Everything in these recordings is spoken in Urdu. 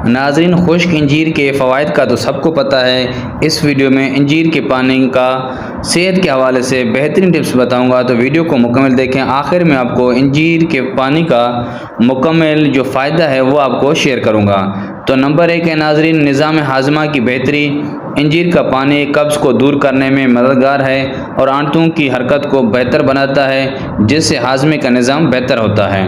ناظرین، خشک انجیر کے فوائد کا تو سب کو پتہ ہے۔ اس ویڈیو میں انجیر کے پانی کا صحت کے حوالے سے بہترین ٹپس بتاؤں گا، تو ویڈیو کو مکمل دیکھیں۔ آخر میں آپ کو انجیر کے پانی کا مکمل جو فائدہ ہے وہ آپ کو شیئر کروں گا۔ تو نمبر 1 ہے ناظرین، نظام ہاضمہ کی بہتری۔ انجیر کا پانی قبض کو دور کرنے میں مددگار ہے اور آنتوں کی حرکت کو بہتر بناتا ہے، جس سے ہاضمے کا نظام بہتر ہوتا ہے۔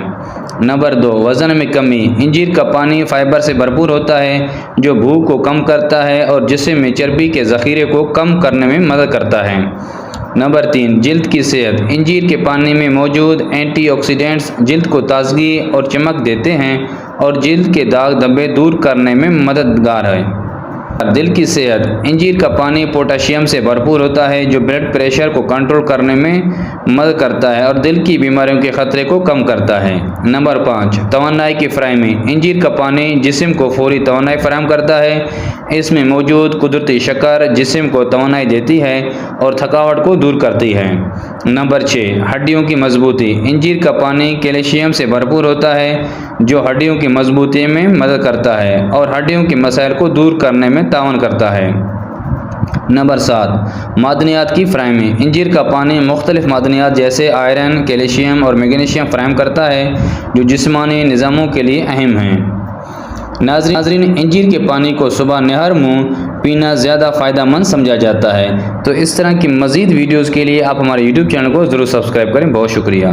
نمبر 2، وزن میں کمی۔ انجیر کا پانی فائبر سے بھرپور ہوتا ہے، جو بھوک کو کم کرتا ہے اور جسم میں چربی کے ذخیرے کو کم کرنے میں مدد کرتا ہے۔ نمبر 3، جلد کی صحت۔ انجیر کے پانی میں موجود اینٹی آکسیڈنٹس جلد کو تازگی اور چمک دیتے ہیں اور جلد کے داغ دھبے دور کرنے میں مددگار ہے۔ دل کی صحت۔ انجیر کا پانی پوٹاشیم سے بھرپور ہوتا ہے، جو بلڈ پریشر کو کنٹرول کرنے میں مدد کرتا ہے اور دل کی بیماریوں کے خطرے کو کم کرتا ہے۔ نمبر 5، توانائی کی فراہمی۔ انجیر کا پانی جسم کو فوری توانائی فراہم کرتا ہے۔ اس میں موجود قدرتی شکر جسم کو توانائی دیتی ہے اور تھکاوٹ کو دور کرتی ہے۔ نمبر 6، ہڈیوں کی مضبوطی۔ انجیر کا پانی کیلشیم سے بھرپور ہوتا ہے، جو ہڈیوں کی مضبوطی میں مدد کرتا ہے اور ہڈیوں کے مسائل کو دور کرنے میں تعاون کرتا ہے۔ نمبر 7، معدنیات کی فراہمی۔ انجیر کا پانی مختلف معدنیات جیسے آئرن، کیلشیم اور میگنیشیم فراہم کرتا ہے، جو جسمانی نظاموں کے لیے اہم ہیں۔ ناظرین، انجیر کے پانی کو صبح نہر منہ پینا زیادہ فائدہ مند سمجھا جاتا ہے۔ تو اس طرح کی مزید ویڈیوز کے لیے آپ ہمارے YouTube چینل کو ضرور سبسکرائب کریں۔ بہت شکریہ۔